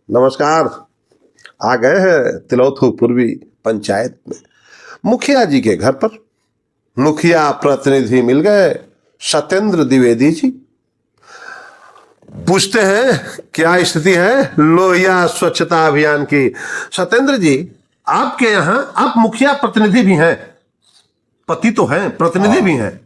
नमस्कार। आ गए हैं तिलौथू पूर्वी पंचायत में मुखिया जी के घर पर। मुखिया प्रतिनिधि मिल गए सत्येंद्र द्विवेदी जी। पूछते हैं क्या स्थिति है लोहिया स्वच्छता अभियान की। सत्येंद्र जी, आपके यहाँ आप मुखिया प्रतिनिधि भी हैं, पति तो हैं, प्रतिनिधि भी हैं।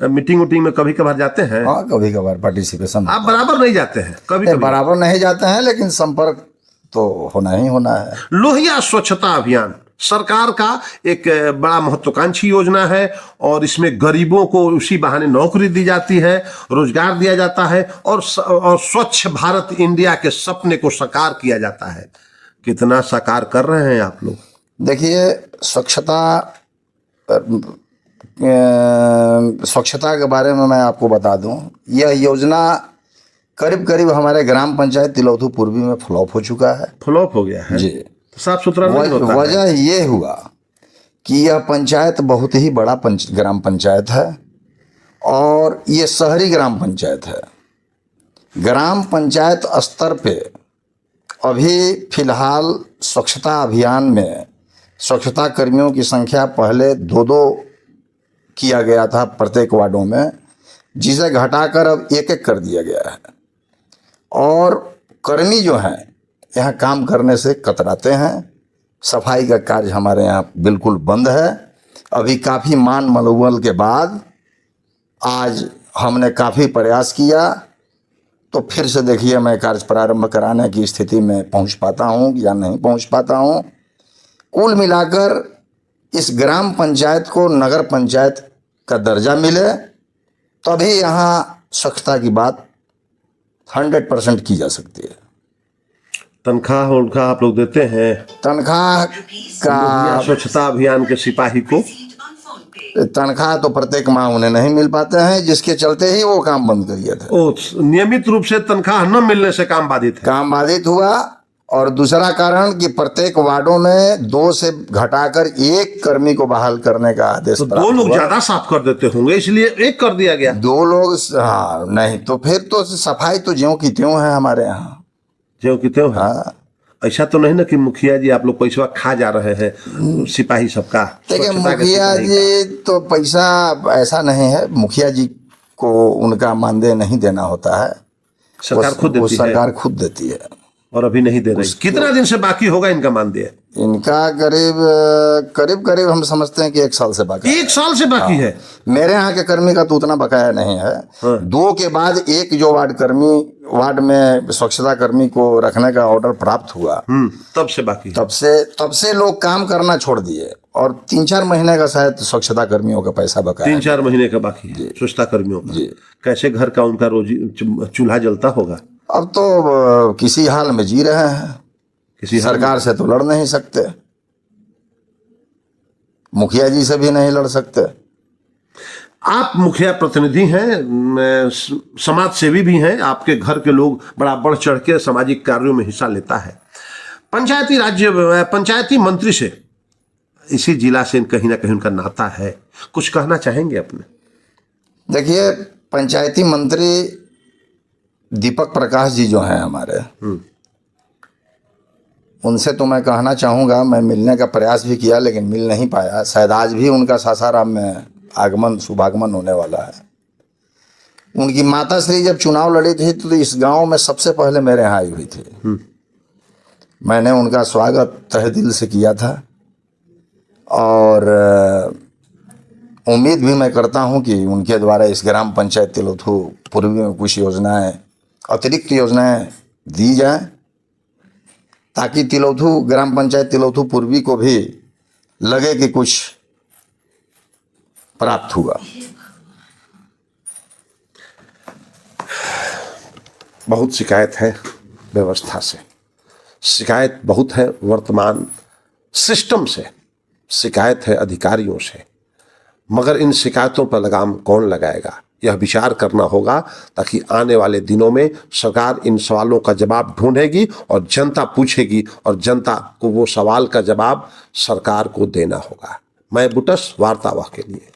मीटिंग उटिंग में कभी कभार जाते हैं? हाँ, कभी कभार पार्टिसिपेशन। आप बराबर नहीं जाते हैं? कभी कभी बराबर नहीं जाते हैं, लेकिन संपर्क तो होना ही होना है। लोहिया स्वच्छता अभियान सरकार का एक बड़ा महत्वाकांक्षी योजना है और इसमें गरीबों को उसी बहाने नौकरी दी जाती है, रोजगार दिया जाता है और स्वच्छ भारत इंडिया के सपने को साकार किया जाता है। कितना साकार कर रहे हैं आप लोग? देखिए, स्वच्छता के बारे में मैं आपको बता दूं, यह योजना करीब करीब हमारे ग्राम पंचायत तिलौथू पूर्वी में फ्लॉप हो चुका है। फ्लॉप हो गया है जी। साफ सुथरा नहीं होता है। वजह ये हुआ कि यह पंचायत बहुत ही बड़ा ग्राम पंचायत है और ये शहरी ग्राम पंचायत है। ग्राम पंचायत स्तर पे अभी फिलहाल स्वच्छता अभियान में स्वच्छता कर्मियों की संख्या पहले 2-2 किया गया था प्रत्येक वार्डों में, जिसे घटाकर अब 1-1 कर दिया गया है। और कर्मी जो हैं यहाँ काम करने से कतराते हैं। सफाई का कार्य हमारे यहाँ बिल्कुल बंद है। अभी काफ़ी मान मनोबल के बाद आज हमने काफ़ी प्रयास किया, तो फिर से देखिए मैं कार्य प्रारंभ कराने की स्थिति में पहुँच पाता हूँ या नहीं पहुँच पाता हूँ। कुल मिलाकर इस ग्राम पंचायत को नगर पंचायत का दर्जा मिले, तभी यहाँ स्वच्छता की बात 100% की जा सकती है। तनख्वाह उनका आप लोग देते हैं? तनख्वाह का स्वच्छता अभियान के सिपाही को तनख्वाह तो प्रत्येक माह उन्हें नहीं मिल पाते हैं, जिसके चलते ही वो काम बंद कर दिए थे। नियमित रूप से तनख्वाह न मिलने से काम बाधित है। काम बाधित हुआ। और दूसरा कारण कि प्रत्येक वार्डों में 2 से घटाकर 1 कर्मी को बहाल करने का आदेश। तो 2 लोग ज्यादा साफ कर देते होंगे, इसलिए 1 कर दिया गया। 2 लोग, हाँ, नहीं तो फिर तो सफाई तो ज्यों की त्यों है हमारे यहाँ, ज्यों की त्यों है। हाँ। ऐसा तो नहीं ना कि मुखिया जी आप लोग पैसा खा जा रहे हैं सिपाही सबका? देखिए, मुखिया जी तो पैसा ऐसा नहीं है, मुखिया जी को उनका मानदेय नहीं देना होता है, सरकार खुद देती है। सरकार खुद देती है और अभी नहीं दे रही। कितना दिन से बाकी होगा इनका मानदेय? इनका करीब हम समझते हैं कि 1 साल से बाकी। 1 साल से बाकी है? मेरे यहाँ के कर्मी का तो उतना बकाया नहीं है। हाँ। 2 के बाद 1 जो वार्ड में स्वच्छता कर्मी को रखने का ऑर्डर प्राप्त हुआ, तब से बाकी। तब से लोग काम करना छोड़ दिए और 3-4 महीने का शायद स्वच्छता कर्मियों का पैसा बकाया। 3-4 महीने का बाकी है स्वच्छता कर्मियों का। कैसे घर का उनका रोजी चूल्हा जलता होगा? अब तो किसी हाल में जी रहे हैं, किसी सरकार से तो लड़ नहीं सकते, मुखिया जी से भी नहीं लड़ सकते। आप मुखिया प्रतिनिधि हैं, समाज सेवी भी हैं, आपके घर के लोग बड़ा बढ़ चढ़ के सामाजिक कार्यों में हिस्सा लेता है। पंचायती मंत्री से इसी जिला से कहीं ना कहीं उनका नाता है, कुछ कहना चाहेंगे अपने? देखिए, पंचायती मंत्री दीपक प्रकाश जी जो हैं हमारे, उनसे तो मैं कहना चाहूँगा, मैं मिलने का प्रयास भी किया लेकिन मिल नहीं पाया। शायद आज भी उनका सासाराम में शुभागमन होने वाला है। उनकी माता श्री जब चुनाव लड़ी थी तो इस गांव में सबसे पहले मेरे यहाँ आई हुई थी। मैंने उनका स्वागत तहे दिल से किया था और उम्मीद भी मैं करता हूँ कि उनके द्वारा इस ग्राम पंचायत तिलौथू पूर्वी में कुछ योजनाएं, अतिरिक्त योजनाएं दी जाएं, ताकि तिलौथू ग्राम पंचायत तिलौथू पूर्वी को भी लगे कि कुछ प्राप्त हुआ। बहुत शिकायत है व्यवस्था से, शिकायत बहुत है वर्तमान सिस्टम से, शिकायत है अधिकारियों से, मगर इन शिकायतों पर लगाम कौन लगाएगा, यह विचार करना होगा, ताकि आने वाले दिनों में सरकार इन सवालों का जवाब ढूंढेगी और जनता पूछेगी और जनता को वो सवाल का जवाब सरकार को देना होगा। मैं बुटस, वार्तावाह के लिए।